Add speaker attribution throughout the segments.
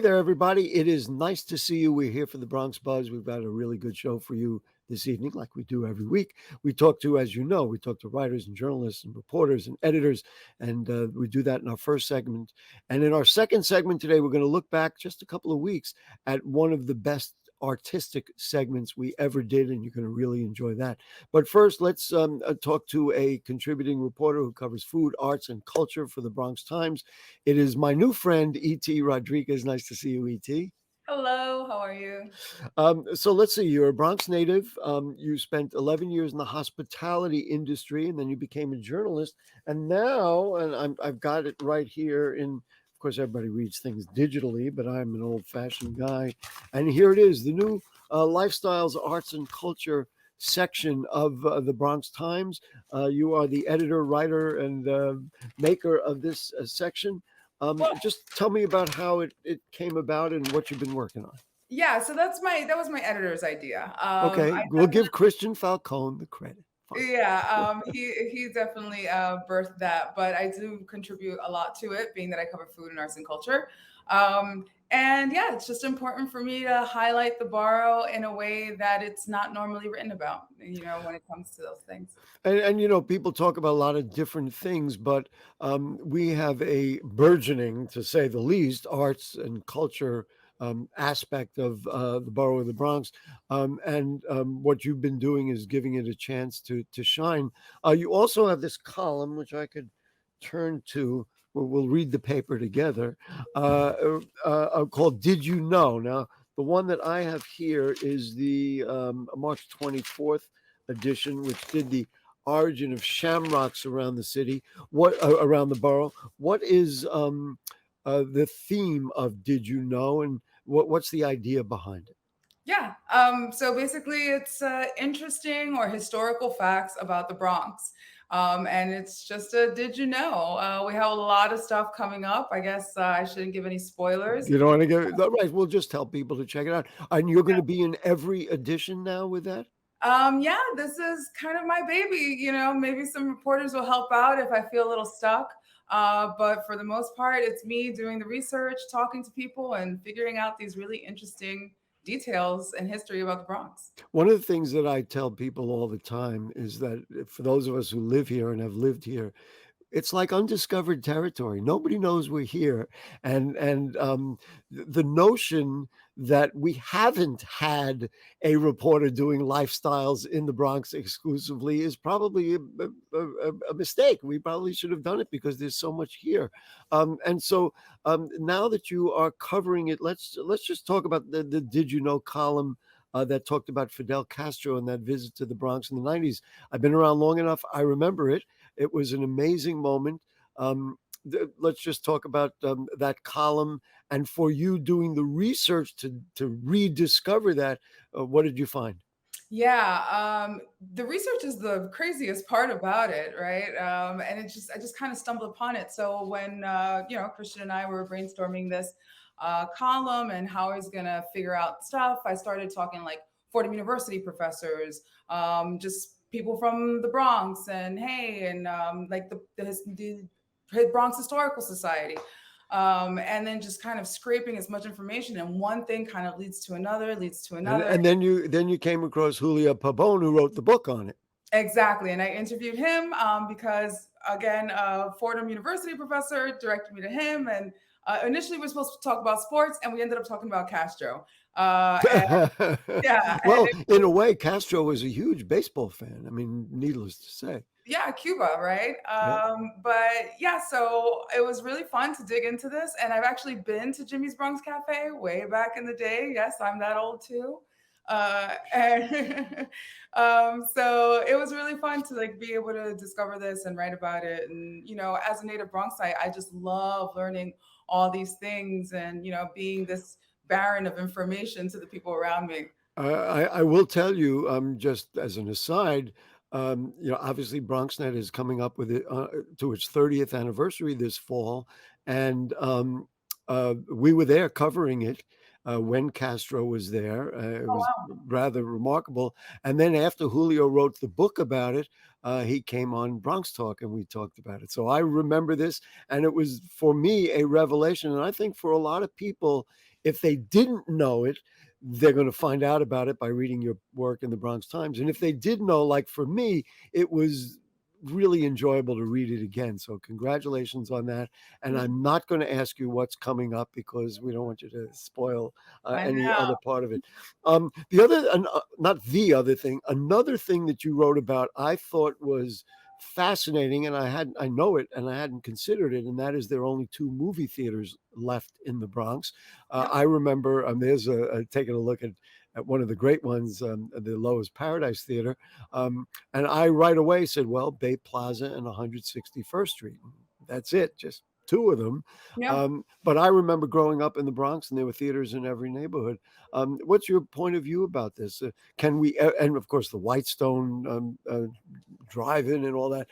Speaker 1: there, everybody. It is nice to see you. We're here for the Bronx Buzz. We've got a really good show for you this evening, like we do every week. We talk to, as you know, we talk to writers and journalists and reporters and editors, and we do that in our first segment. And in our second segment today, we're going to look back just a couple of weeks at one of the best artistic segments we ever did, and you're going to really enjoy that. But first, let's talk to a contributing reporter who covers food, arts, and culture for the Bronx Times. It is my new friend, ET Rodriguez. Nice to see you, ET.
Speaker 2: Hello, how are you?
Speaker 1: So let's see, you're a Bronx native. You spent 11 years in the hospitality industry, and then you became a journalist. And now, I've got it right here of course, everybody reads things digitally, but I'm an old fashioned guy. And here it is, the new lifestyles, arts, and culture section of the Bronx Times. You are the editor, writer, and maker of this section.
Speaker 2: Well,
Speaker 1: Just tell me about how it came about and what you've been working on.
Speaker 2: yeah, so that was my editor's idea.
Speaker 1: Okay,
Speaker 2: I
Speaker 1: we'll give Christian Falcone the credit. Fine.
Speaker 2: Yeah, he definitely birthed that, but I do contribute a lot to it, being that I cover food and arts and culture. And yeah, it's just important for me to highlight the borough in a way that it's not normally written about, when it comes to those things.
Speaker 1: And people talk about a lot of different things, but we have a burgeoning, to say the least, arts and culture aspect of the borough of the Bronx. And what you've been doing is giving it a chance to shine. You also have this column, which I could turn to. We'll read the paper together, called Did You Know? Now, the one that I have here is the March 24th edition, which did the origin of shamrocks around the city, around the borough. What is the theme of Did You Know, and what's the idea behind it?
Speaker 2: Yeah. So basically, it's interesting or historical facts about the Bronx. And it's just a did you know? We have a lot of stuff coming up. I guess I shouldn't give any spoilers.
Speaker 1: You don't want to get right. We'll just tell people to check it out. And you're going to be in every edition now with that?
Speaker 2: Yeah, this is kind of my baby. Maybe some reporters will help out if I feel a little stuck. But for the most part, it's me doing the research, talking to people, and figuring out these really interesting details and history about the Bronx.
Speaker 1: One of the things that I tell people all the time is that for those of us who live here and have lived here, it's like undiscovered territory. Nobody knows we're here, and the notion that we haven't had a reporter doing lifestyles in the Bronx exclusively is probably a mistake. We probably should have done it because there's so much here. And so now that you are covering it, let's just talk about the Did You Know column. That talked about Fidel Castro and that visit to the Bronx in the 90s. I've been around long enough. I remember it. It was an amazing moment. Let's just talk about that column. And for you doing the research to rediscover that, what did you find?
Speaker 2: Yeah, the research is the craziest part about it, right? And I just kind of stumbled upon it. So when Christian and I were brainstorming this column and how I was gonna figure out stuff, I started talking like Fordham University professors, just people from the Bronx, and like the Bronx Historical Society. And then just kind of scraping as much information, and one thing kind of leads to another, leads to
Speaker 1: And,
Speaker 2: another.
Speaker 1: and then you came across Julia Pabon, who wrote the book on it.
Speaker 2: Exactly. And I interviewed him because, again, a Fordham University professor directed me to him. And initially, we were supposed to talk about sports, and we ended up talking about Castro. Yeah.
Speaker 1: Well, in a way, Castro was a huge baseball fan. I mean, needless to say.
Speaker 2: Yeah, Cuba, right?
Speaker 1: Yeah.
Speaker 2: But yeah, so it was really fun to dig into this. And I've actually been to Jimmy's Bronx Cafe way back in the day. Yes, I'm that old too. And so it was really fun to like be able to discover this and write about it. And as a native Bronxite, I just love learning all these things and being this baron of information to the people around me.
Speaker 1: I will tell you, just as an aside, obviously BronxNet is coming up with it to its 30th anniversary this fall, and we were there covering it when Castro was there. It
Speaker 2: Oh
Speaker 1: was
Speaker 2: wow.
Speaker 1: rather remarkable. And then after Julio wrote the book about it, he came on Bronx Talk and we talked about it. So I remember this, and it was for me a revelation, and I think for a lot of people If they didn't know it, they're going to find out about it by reading your work in the Bronx Times. And if they did know, like for me, it was really enjoyable to read it again. So congratulations on that. And
Speaker 2: Mhm.
Speaker 1: I'm not going to ask you what's coming up because we don't want you to spoil
Speaker 2: I
Speaker 1: any
Speaker 2: know.
Speaker 1: other part of it. The other, not the other thing, another thing that you wrote about, I thought was fascinating, and I know it, and I hadn't considered it, and that is there are only two movie theaters left in the Bronx.
Speaker 2: Yep.
Speaker 1: I remember there's taking a look at one of the great ones, the Lowe's Paradise Theater, and I right away said, well, Bay Plaza and 161st Street. That's it, just two of them.
Speaker 2: Yep.
Speaker 1: But I remember growing up in the Bronx, and there were theaters in every neighborhood. What's your point of view about this? Can we, and of course, the Whitestone drive-in and all that.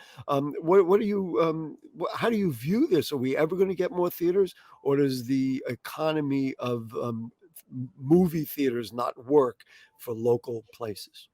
Speaker 1: What do you, how do you view this? Are we ever going to get more theaters, or does the economy of movie theaters not work for local places?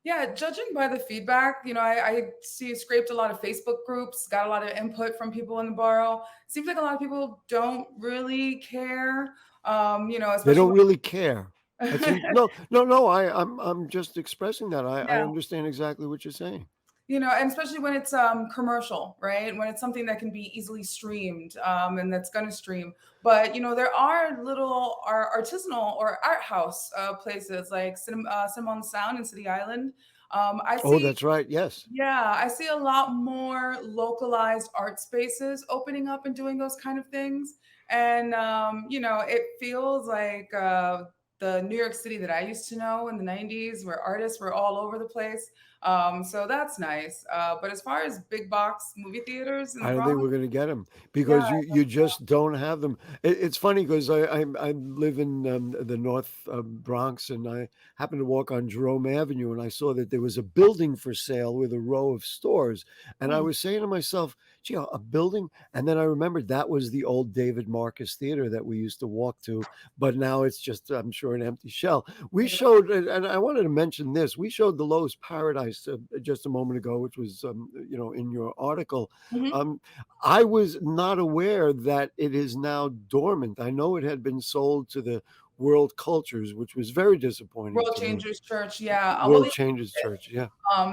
Speaker 2: Yeah, judging by the feedback, I see scraped a lot of Facebook groups, got a lot of input from people in the borough. Seems like a lot of people don't really care,
Speaker 1: They
Speaker 2: especially
Speaker 1: don't really care. That's
Speaker 2: when,
Speaker 1: no, no, no. I'm just expressing that. I
Speaker 2: yeah,
Speaker 1: understand exactly what you're saying.
Speaker 2: and especially when it's commercial, right? When it's something that can be easily streamed, and that's going to stream. But there are little artisanal or art house places like Cinema on the Sound in City Island. I
Speaker 1: Oh,
Speaker 2: see.
Speaker 1: that's right. Yes.
Speaker 2: Yeah, I see a lot more localized art spaces opening up and doing those kind of things. And, it feels like the New York City that I used to know in the 90s, where artists were all over the place. So that's nice. But as far as big box movie theaters in the
Speaker 1: I don't think
Speaker 2: Bronx,
Speaker 1: we're going to get them
Speaker 2: yeah,
Speaker 1: because you just don't have them. It's funny because I live in the North Bronx, and I happened to walk on Jerome Avenue, and I saw that there was a building for sale with a row of stores, and I
Speaker 2: mm,
Speaker 1: was saying to myself, "Gee, a building?" And then I remembered that was the old David Marcus Theater that we used to walk to, but now it's just, I'm sure, an empty shell. We showed, and I wanted to mention this. We showed the Lowe's Paradise just a moment ago, which was in your article.
Speaker 2: mhm.
Speaker 1: I was not aware that it is now dormant. I know it had been sold to the World Cultures, which was very disappointing
Speaker 2: World
Speaker 1: to me.
Speaker 2: Changers Church, yeah. Well,
Speaker 1: World Changes Church, yeah.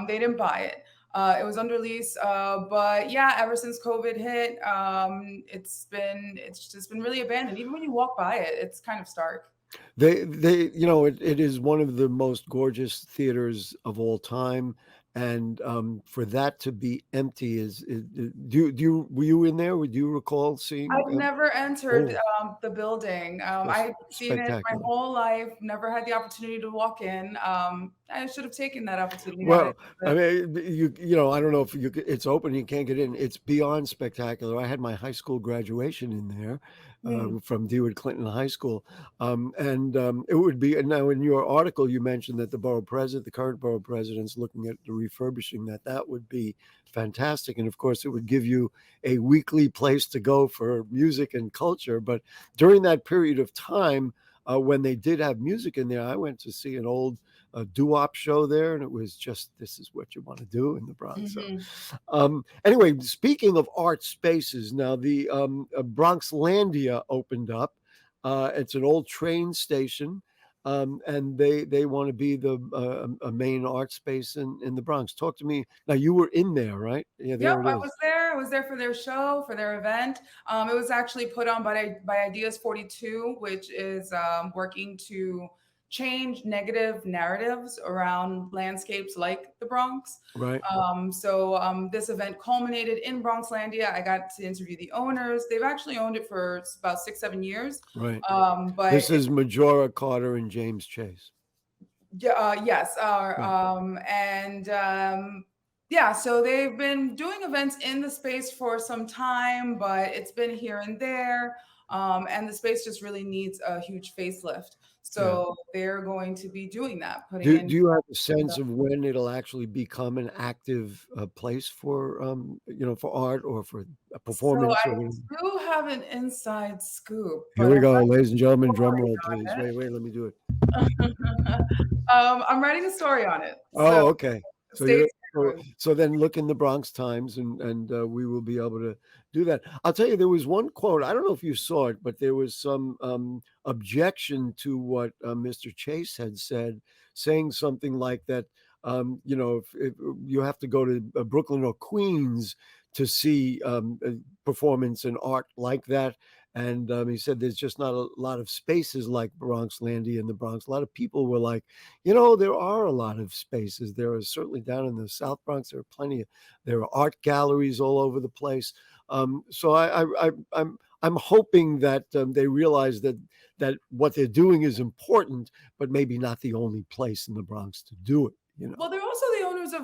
Speaker 2: they didn't buy it. It was under lease, but yeah, ever since COVID hit, it's just been really abandoned. Even when you walk by it, it's kind of stark.
Speaker 1: It is one of the most gorgeous theaters of all time, and for that to be empty were you in there? Would you recall seeing?
Speaker 2: I've never entered
Speaker 1: Oh,
Speaker 2: the building.
Speaker 1: that's
Speaker 2: I've seen it my
Speaker 1: spectacular.
Speaker 2: whole life. Never had the opportunity to walk in. I should have taken that opportunity.
Speaker 1: Well, I
Speaker 2: But
Speaker 1: mean, I don't know if it's open, you can't get in. It's beyond spectacular. I had my high school graduation in there
Speaker 2: mm,
Speaker 1: from Dewitt Clinton High School, and it would be. And now, in your article, you mentioned that the current borough president's looking at the refurbishing that. That would be fantastic, and of course, it would give you a weekly place to go for music and culture. But during that period of time, when they did have music in there, I went to see an old a doo-wop show there, and it was just, this is what you want to do in the Bronx. So,
Speaker 2: mhm.
Speaker 1: anyway, speaking of art spaces, now the Bronxlandia opened up. It's an old train station, and they want to be the a main art space in the Bronx. Talk to me. Now you were in there, right? Yeah,
Speaker 2: Yep,
Speaker 1: there it
Speaker 2: I
Speaker 1: is.
Speaker 2: was there. I was there for their show, for their event. It was actually put on by Ideas 42, which is working to change negative narratives around landscapes like the Bronx.
Speaker 1: Right,
Speaker 2: So this event culminated in Bronxlandia. I got to interview the owners. They've actually owned it for about 6, 7 years.
Speaker 1: right.
Speaker 2: But
Speaker 1: This is Majora Carter and James Chase.
Speaker 2: Yeah, yes,
Speaker 1: Right.
Speaker 2: and yeah, so they've been doing events in the space for some time, but it's been here and there, and the space just really needs a huge facelift.
Speaker 1: Yeah.
Speaker 2: So they're going to be doing that, putting
Speaker 1: Do
Speaker 2: in.
Speaker 1: do you have a sense of when it'll actually become an active, place for, for art or for a
Speaker 2: So
Speaker 1: performance
Speaker 2: I
Speaker 1: or whatever?
Speaker 2: do have an inside scoop,
Speaker 1: Here
Speaker 2: but
Speaker 1: we
Speaker 2: I'm
Speaker 1: go,
Speaker 2: not
Speaker 1: ladies and gentlemen, drum
Speaker 2: worried
Speaker 1: roll, please.
Speaker 2: on
Speaker 1: Wait, let me do it.
Speaker 2: it. I'm writing a story on it, so
Speaker 1: Oh, okay. So
Speaker 2: stay
Speaker 1: you're
Speaker 2: tuned. was.
Speaker 1: So then look in the Bronx Times, and we will be able to do that. I'll tell you, there was one quote. I don't know if you saw it, but there was some objection to what Mr. Chase had said, saying something like that. If you have to go to Brooklyn or Queens to see a performance and art like that. And he said there's just not a lot of spaces like Bronxlandia in the Bronx. A lot of people were like, there are a lot of spaces. There are certainly down in the South Bronx. There are art galleries all over the place. So I'm hoping that they realize that what they're doing is important, but maybe not the only place in the Bronx to do it.
Speaker 2: Well, they're also the owners of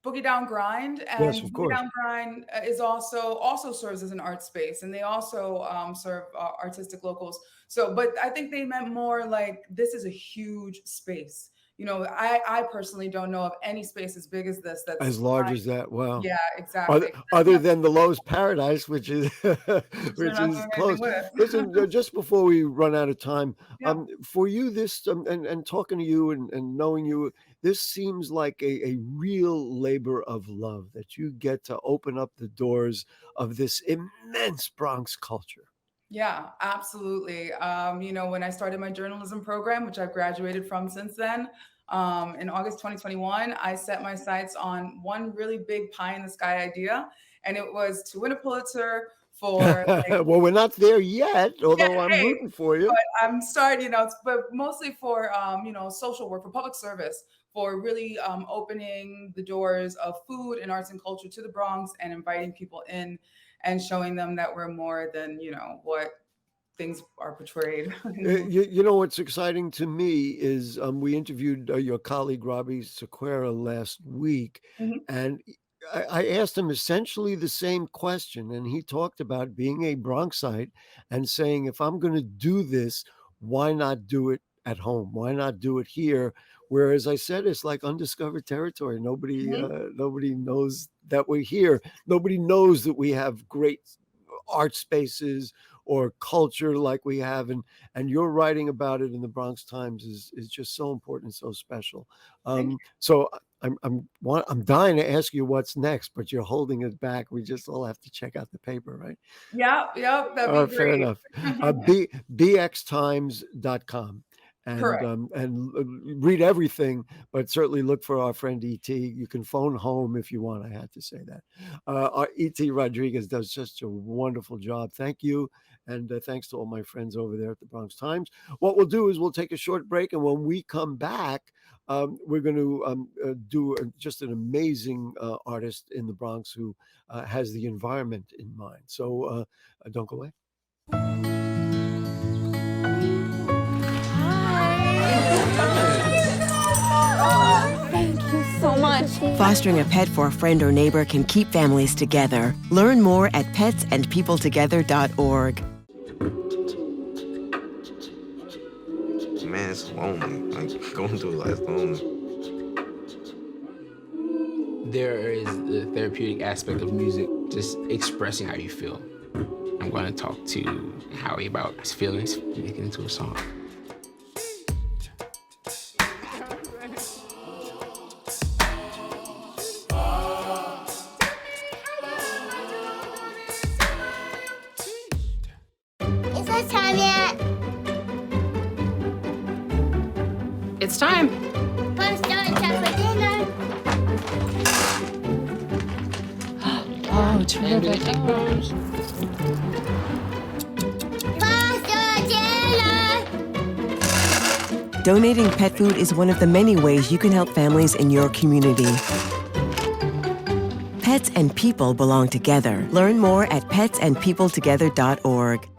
Speaker 2: Boogie Down Grind,
Speaker 1: Yes,
Speaker 2: and
Speaker 1: of
Speaker 2: Boogie
Speaker 1: course.
Speaker 2: Down Grind is also serves as an art space, and they also serve artistic locals. So, but I think they meant more like this is a huge space. I personally don't know of any space as big as this.
Speaker 1: As large as that, wow.
Speaker 2: Yeah,
Speaker 1: Other
Speaker 2: exactly.
Speaker 1: other than the Lowe's Paradise, which is
Speaker 2: Which they're
Speaker 1: which
Speaker 2: not
Speaker 1: is
Speaker 2: doing anything
Speaker 1: close.
Speaker 2: with.
Speaker 1: Listen, just before we run out of time,
Speaker 2: Yeah.
Speaker 1: for you, this and talking to you and knowing you, this seems like a real labor of love that you get to open up the doors of this immense Bronx culture.
Speaker 2: Yeah, absolutely. When I started my journalism program, which I've graduated from since then, in August 2021, I set my sights on one really big pie in the sky idea, and it was to win a Pulitzer for like,
Speaker 1: Well, we're not there yet,
Speaker 2: yeah,
Speaker 1: although I'm
Speaker 2: hey,
Speaker 1: rooting for you.
Speaker 2: but I'm starting, but mostly for social work, for public service, for really opening the doors of food and arts and culture to the Bronx and inviting people in and showing them that we're more than what things are portrayed.
Speaker 1: You know what's exciting to me is we interviewed your colleague Robbie Sequeira last week,
Speaker 2: Mhm.
Speaker 1: and I asked him essentially the same question, and he talked about being a Bronxite and saying, if I'm going to do this, why not do it at home? Why not do it here? Whereas I said, it's like undiscovered territory.
Speaker 2: Mhm.
Speaker 1: Nobody knows that we're here. Nobody knows that we have great art spaces or culture like we have, and you're writing about it in the Bronx Times is just so important and so special.
Speaker 2: Thank
Speaker 1: So I'm dying to ask you what's next, but you're holding it back. We just all have to check out the paper, right?
Speaker 2: you. Yeah, yep, that'd be
Speaker 1: Fair
Speaker 2: great.
Speaker 1: enough. bxtimes.com. And
Speaker 2: Correct.
Speaker 1: read everything, but certainly look for our friend ET. You can phone home if you want. I had to say that. Our ET Rodriguez does such a wonderful job. Thank you, and thanks to all my friends over there at the Bronx Times. What we'll do is we'll take a short break, and when we come back, we're going to do just an amazing artist in the Bronx who has the environment in mind. So don't go away.
Speaker 3: Thank you so much.
Speaker 4: Fostering a pet for a friend or neighbor can keep families together. Learn more at petsandpeopletogether.org.
Speaker 5: Man, it's lonely. Like, going through life lonely.
Speaker 6: There is the therapeutic aspect of music, just expressing how you feel. I'm going to talk to Howie about his feelings, make it into a song.
Speaker 3: Is it time yet?
Speaker 7: It's time.
Speaker 3: Mom's starting time for dinner.
Speaker 7: Oh, terrific.
Speaker 3: Faster dinner!
Speaker 4: Donating pet food is one of the many ways you can help families in your community. Pets and people belong together. Learn more at petsandpeopletogether.org.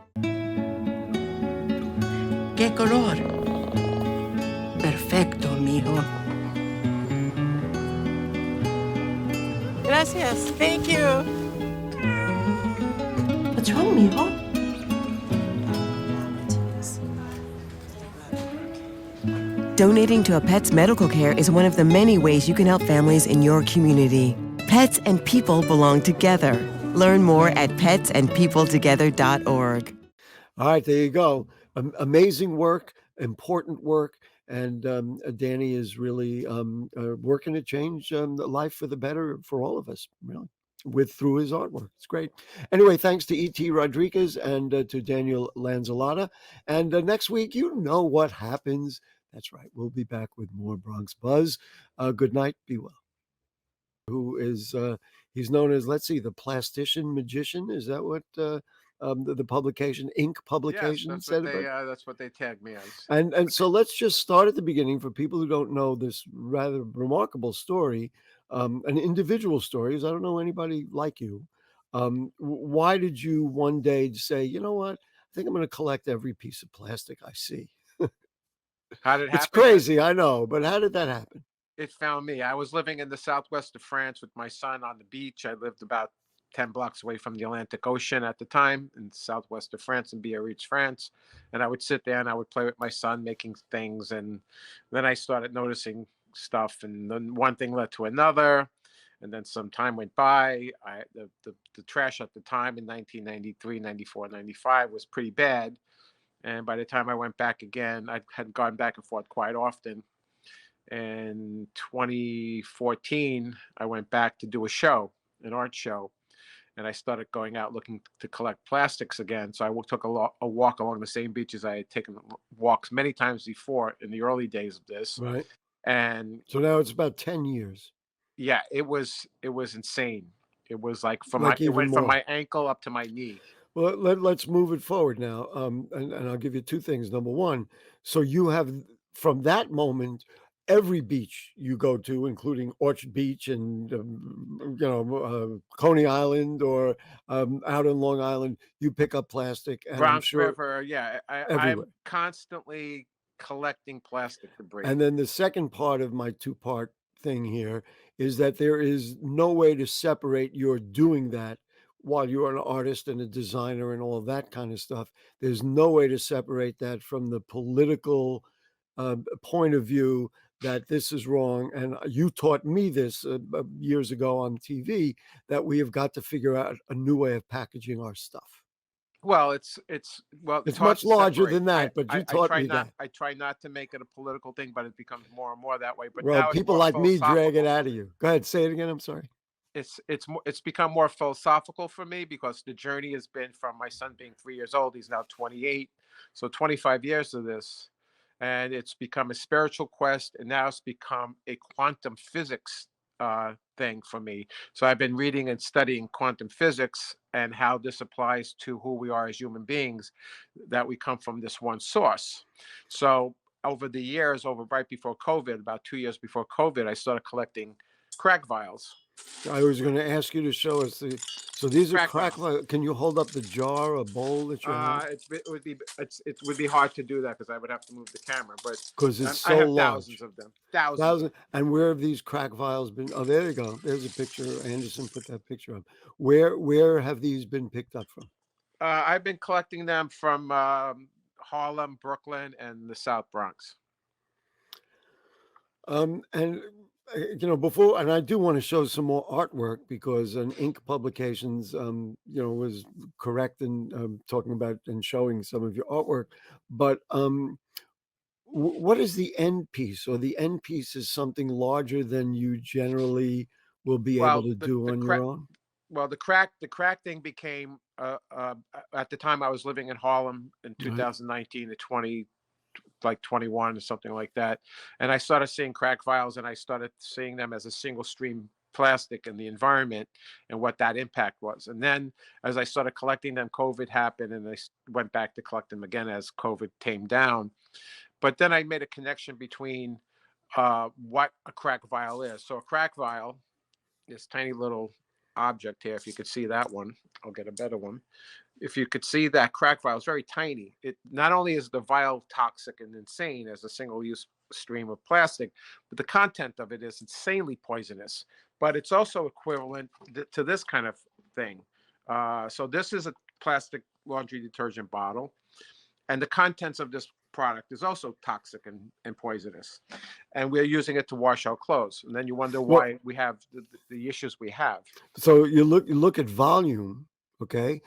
Speaker 8: ¿Qué color? Perfecto, mijo. Gracias. Thank you. What's wrong, mijo?
Speaker 4: Donating to a pet's medical care is one of the many ways you can help families in your community. Pets and people belong together. Learn more at petsandpeopletogether.org.
Speaker 1: All right, there you go. Amazing work, important work, and Danny is really working to change the life for the better for all of us, really, through his artwork. It's great. Anyway, thanks to ET Rodriguez and to Daniel Lanzilotta. And next week, you know what happens. That's right. We'll be back with more Bronx Buzz. Good night. Be well. Who is he's known as, let's see, the plastician magician? Is that what the publication, Ink publication, said about?
Speaker 9: That's what they tagged me as.
Speaker 1: And so let's just start at the beginning for people who don't know this rather remarkable story, an individual story, because I don't know anybody like you. Why did you one day say, you know what? I think I'm going to collect every piece of plastic I see.
Speaker 9: How did it happen?
Speaker 1: It's crazy, I know, but how did that happen?
Speaker 9: It found me. I was living in the southwest of France with my son on the beach. I lived about 10 blocks away from the Atlantic Ocean at the time in the southwest of France in Biarritz, France. And I would sit there and I would play with my son making things. And then I started noticing stuff, and then one thing led to another. And then some time went by. The trash at the time in 1993, 94, 95 was pretty bad. And by the time I went back again, I had gone back and forth quite often. In 2014, I went back to do a show, an art show, and I started going out looking to collect plastics again. So I took a walk along the same beaches I had taken walks many times before in the early days of this.
Speaker 1: Right.
Speaker 9: And
Speaker 1: so now it's about 10 years.
Speaker 9: Yeah, it was insane. It was like
Speaker 1: it went
Speaker 9: from my ankle up to my knee.
Speaker 1: Well, let's move it forward now. And I'll give you two things. Number one, so you have, from that moment, every beach you go to, including Orchard Beach and Coney Island or out in Long Island, you pick up plastic. And
Speaker 9: Bronx
Speaker 1: I'm sure
Speaker 9: River, yeah. I'm constantly collecting plastic debris.
Speaker 1: And then the second part of my two-part thing here is that there is no way to separate your doing that while you're an artist and a designer and all that kind of stuff. There's no way to separate that from the political point of view that this is wrong. And you taught me this years ago on TV, that we have got to figure out a new way of packaging our stuff.
Speaker 9: Well, it's
Speaker 1: much larger than that, but you taught me that.
Speaker 9: I try not to make it a political thing, but it becomes more and more that way. But
Speaker 1: well,
Speaker 9: now
Speaker 1: people like me drag it out of you. Go ahead, say it again. I'm sorry.
Speaker 9: It's become more philosophical for me, because the journey has been from my son being 3 years old. He's now 28, so 25 years of this, and it's become a spiritual quest, and now it's become a quantum physics thing for me. So I've been reading and studying quantum physics and how this applies to who we are as human beings, that we come from this one source. So over the years, right before COVID, about 2 years before COVID, I started collecting crack vials.
Speaker 1: I was going to ask you to show us so these are crack vials. Can you hold up the jar or bowl that you have?
Speaker 9: It would be hard to do that, because I would have to move the camera, but
Speaker 1: because it's so
Speaker 9: I have
Speaker 1: large.
Speaker 9: Thousands of them. Thousands.
Speaker 1: And where have these crack vials been? Oh, there you go. There's a picture. Anderson put that picture up. Where have these been picked up from?
Speaker 9: I've been collecting them from Harlem, Brooklyn, and the South Bronx.
Speaker 1: And before, and I do want to show some more artwork, because Ink Publications, was correct in talking about and showing some of your artwork. But what is the end piece? Or the end piece is something larger than you generally will be able to do on your own?
Speaker 9: Well, the crack thing became at the time I was living in Harlem in 2019 to 21 or something like that, and I started seeing crack vials, and I started seeing them as a single stream plastic in the environment and what that impact was. And then as I started collecting them, COVID happened, and I went back to collect them again as COVID tamed down. But then I made a connection between what a crack vial is. So a crack vial, this tiny little object here, if you could see that one, I'll get a better one. If you could see that crack vial, it's very tiny. It not only is the vial toxic and insane as a single-use stream of plastic, but the content of it is insanely poisonous. But it's also equivalent to this kind of thing. So this is a plastic laundry detergent bottle, and the contents of this product is also toxic and poisonous, and we're using it to wash our clothes. And then you wonder why we have the issues we have.
Speaker 1: So you look at volume, okay?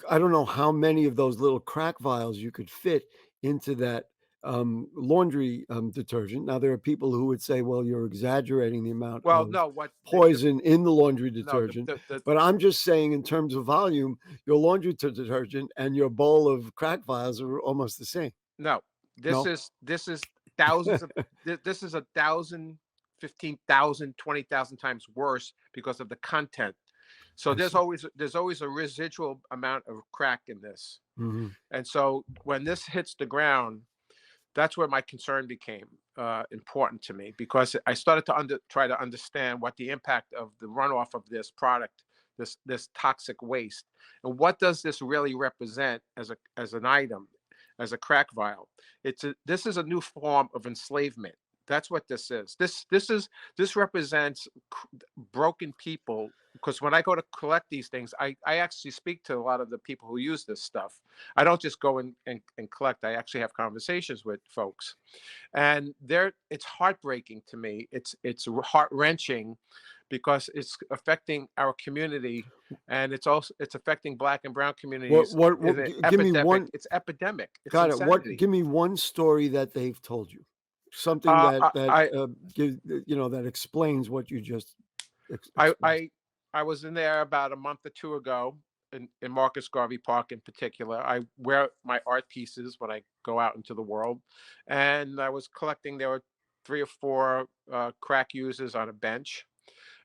Speaker 1: I don't know how many of those little crack vials you could fit into that laundry detergent. Now, there are people who would say, well, you're exaggerating the amount
Speaker 9: Well,
Speaker 1: of
Speaker 9: no, what
Speaker 1: poison in the laundry
Speaker 9: no,
Speaker 1: detergent. But I'm just saying, in terms of volume, your laundry detergent and your bowl of crack vials are almost the same.
Speaker 9: no,
Speaker 1: No?
Speaker 9: this is thousands of this is 1,000, 15,000, 20,000 times worse because of the content. So
Speaker 1: I see.
Speaker 9: there's always a residual amount of crack in this.
Speaker 1: Mhm.
Speaker 9: And so when this hits the ground, that's where my concern became important to me, because I started to try to understand what the impact of the runoff of this product, this toxic waste, and what does this really represent as an item, as a crack vial. This is a new form of enslavement. That's what this is. This represents broken people. Because when I go to collect these things, I actually speak to a lot of the people who use this stuff. I don't just go and collect. I actually have conversations with folks, and it's heartbreaking to me. It's heart-wrenching, because it's affecting our community, and it's affecting Black and Brown communities.
Speaker 1: Give me one.
Speaker 9: It's epidemic. It's
Speaker 1: Got it.
Speaker 9: insanity.
Speaker 1: Give me one story that they've told you, something that that explains what you just explained.
Speaker 9: I was in there about a month or two ago in Marcus Garvey Park in particular. I wear my art pieces when I go out into the world, and I was collecting. There were 3 or 4 crack users on a bench,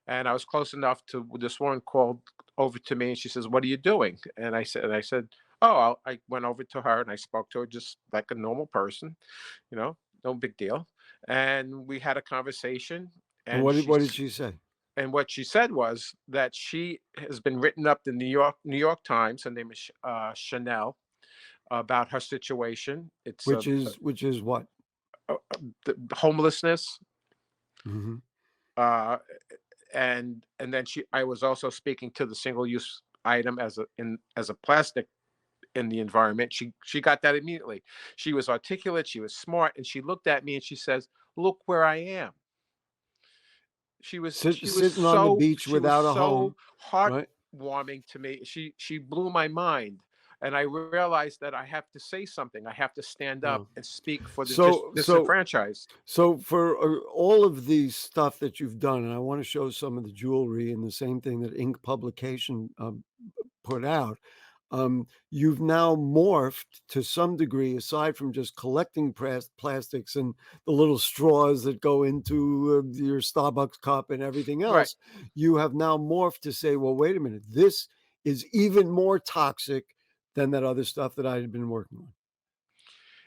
Speaker 9: and I was close enough to this woman called over to me, and she says, "What are you doing?" And I said, "Oh," I went over to her and I spoke to her just like a normal person, no big deal, and we had a conversation.
Speaker 1: And what did she say?
Speaker 9: And what she said was that she has been written up in New York Times. Her name is Chanel, about her situation. It's
Speaker 1: which is what?
Speaker 9: The homelessness.
Speaker 1: Mm-hmm.
Speaker 9: And then I was also speaking to the single-use item as a plastic in the environment. She got that immediately. She was articulate. She was smart, and she looked at me and she says, "Look where I am." She was
Speaker 1: sitting on the beach without a home.
Speaker 9: Heartwarming to me. She blew my mind, and I realized that I have to say something. I have to stand up and speak for the disenfranchised.
Speaker 1: So for all of the stuff that you've done, and I want to show some of the jewelry and the same thing that Ink Publication put out. You've now morphed to some degree, aside from just collecting plastics and the little straws that go into your Starbucks cup and everything else. Right. You have now morphed to say, well, wait a minute, this is even more toxic than that other stuff that I had been working on.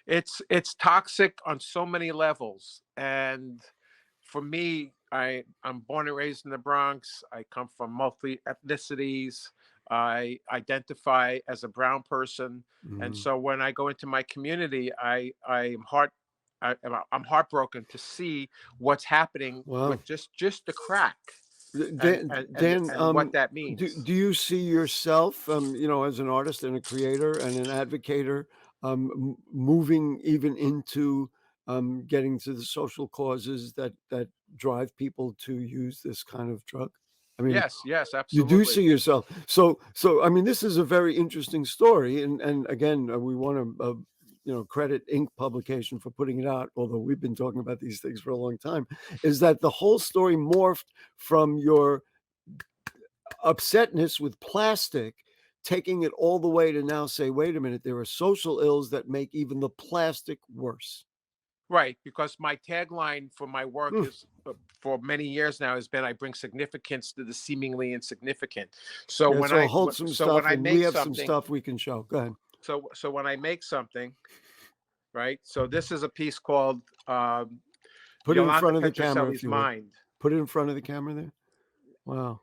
Speaker 9: It's toxic on so many levels. And for me, I'm born and raised in the Bronx. I come from multi ethnicities. I identify as a brown person, and so when I go into my community, I'm heartbroken to see what's happening with just the crack. Dan, what that means.
Speaker 1: Do you see yourself, as an artist and a creator and an advocator, moving even into getting to the social causes that drive people to use this kind of drug? I mean,
Speaker 9: yes, absolutely.
Speaker 1: You do see yourself. So I mean, this is a very interesting story, and again, we want to credit Ink Publication for putting it out. Although we've been talking about these things for a long time, is that the whole story morphed from your upsetness with plastic, taking it all the way to now say, wait a minute, there are social ills that make even the plastic worse.
Speaker 9: Right, because my tagline for my work is for many years now has been, I bring significance to the seemingly insignificant. So when I
Speaker 1: hold some stuff, and we have some stuff we can show. Go ahead.
Speaker 9: So when I make something, right? So this is a piece called
Speaker 1: put it in front of the camera if you will. Put it in front of the camera there. Wow.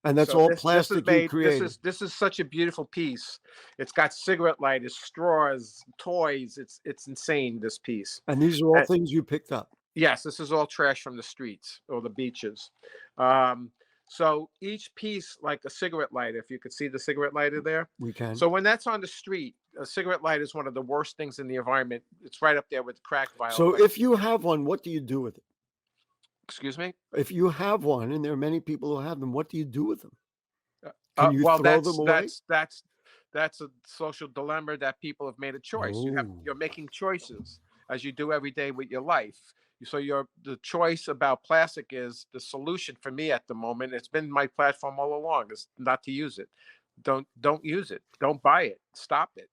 Speaker 1: And that's all plastic you created.
Speaker 9: This is such a beautiful piece. It's got cigarette lighters, straws, toys. It's insane, this piece.
Speaker 1: And these are all things you picked up.
Speaker 9: Yes, this is all trash from the streets or the beaches. So each piece, like a cigarette lighter, if you could see the cigarette lighter there.
Speaker 1: We can.
Speaker 9: So when that's on the street, a cigarette lighter is one of the worst things in the environment. It's right up there with crack vials.
Speaker 1: So if you have one, what do you do with it?
Speaker 9: Excuse me?
Speaker 1: If you have one, and there are many people who have them, what do you do with them? Can you throw them away?
Speaker 9: That's a social dilemma that people have made a choice. You're making choices. as you do every day with your life. So the choice about plastic is the solution for me at the moment. It's been my platform all along, is not to use it. Don't use it. Don't buy it. Stop it.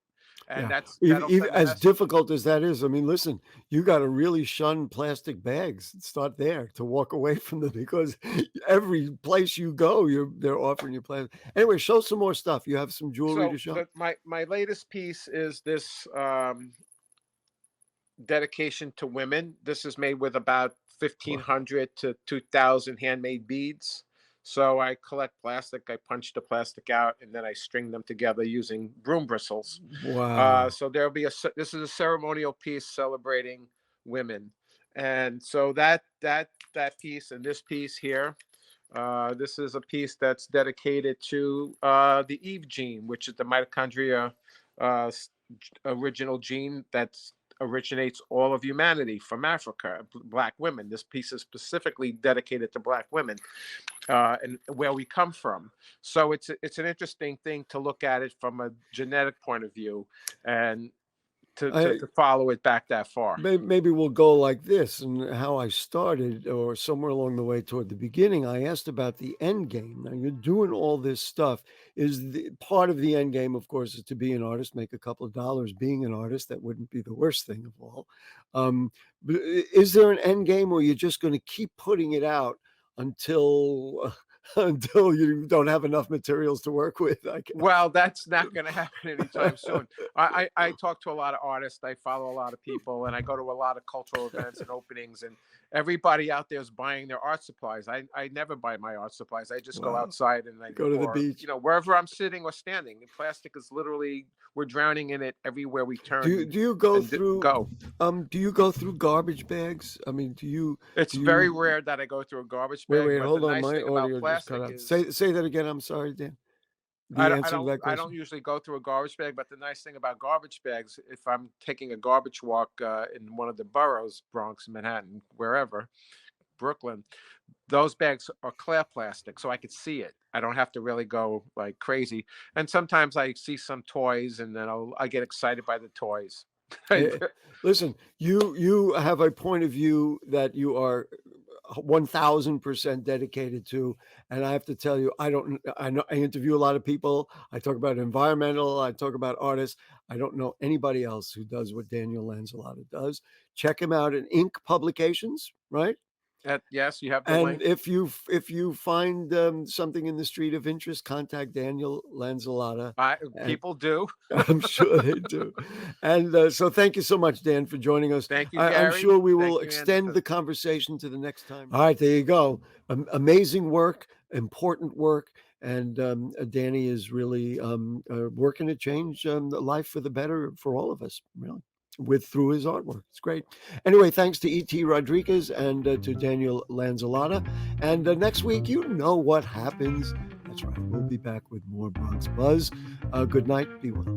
Speaker 9: And
Speaker 1: Yeah.
Speaker 9: that'll send a
Speaker 1: As
Speaker 9: message.
Speaker 1: difficult as that is, I mean, listen, you got to really shun plastic bags. Start there to walk away from them, because every place you go, they're offering you plastic. Anyway, show some more stuff. You have some jewelry
Speaker 9: So
Speaker 1: to show.
Speaker 9: my latest piece is this dedication to women. This is made with about 1,500 to 2,000 handmade beads. So I collect plastic, I punch the plastic out, and then I string them together using broom bristles.
Speaker 1: Wow.
Speaker 9: So there'll be this is a ceremonial piece celebrating women. And so that piece and this piece here, this is a piece that's dedicated to the Eve gene, which is the mitochondria original gene that's originates all of humanity from Africa, Black women. This piece is specifically dedicated to Black women and where we come from. So it's an interesting thing to look at it from a genetic point of view, and to follow it back that far.
Speaker 1: Maybe we'll go like this, and how I started, or somewhere along the way toward the beginning, I asked about the end game. Now, you're doing all this stuff. Is the part of the end game, of course, is to be an artist, make a couple of dollars being an artist. That wouldn't be the worst thing of all. But is there an end game, or you're just going to keep putting it out until until you don't have enough materials to work with?
Speaker 9: Well, that's not going to happen anytime soon. I talk to a lot of artists. I follow a lot of people, and I go to a lot of cultural events and openings, and everybody out there is buying their art supplies. I never buy my art supplies. I just go outside and I
Speaker 1: go to the beach.
Speaker 9: You know, wherever I'm sitting or standing. The plastic is literally, we're drowning in it everywhere we turn.
Speaker 1: Do you go through
Speaker 9: Do
Speaker 1: you go through garbage bags? I mean,
Speaker 9: It's very rare that I go through a garbage bag.
Speaker 1: Wait,
Speaker 9: but
Speaker 1: hold
Speaker 9: the
Speaker 1: on,
Speaker 9: nice
Speaker 1: my
Speaker 9: thing about
Speaker 1: audio just cut
Speaker 9: plastic
Speaker 1: out.
Speaker 9: is,
Speaker 1: Say that again. I'm sorry, Dan. The
Speaker 9: I
Speaker 1: answer to that
Speaker 9: don't
Speaker 1: question.
Speaker 9: usually go through a garbage bag, but the nice thing about garbage bags, if I'm taking a garbage walk in one of the boroughs, Bronx, Manhattan, wherever, Brooklyn, those bags are clear plastic, so I could see it. I don't have to really go like crazy. And sometimes I see some toys, and then I get excited by the toys.
Speaker 1: Listen, you have a point of view that you are 1,000% dedicated to, and I have to tell you, I know I interview a lot of people. I talk about environmental. I talk about artists. I don't know anybody else who does what Daniel Lanzilotta does. Check him out in Ink Publications, right?
Speaker 9: Yes, you have the link.
Speaker 1: And if you find something in the street of interest, contact Daniel Lanzilotta.
Speaker 9: People do.
Speaker 1: I'm sure they do. And so thank you so much, Dan, for joining us.
Speaker 9: Thank you,
Speaker 1: I'm
Speaker 9: Gary.
Speaker 1: sure we will
Speaker 9: Thank you,
Speaker 1: extend
Speaker 9: Anderson.
Speaker 1: the conversation to the next time. All right, there you go. Amazing work, important work. And Danny is really working to change the life for the better for all of us, really, through his artwork. It's great. Anyway, thanks to ET Rodriguez and to Daniel Lanzilotta. And next week, you know what happens. That's right. We'll be back with more Bronx Buzz. Good night. Be well.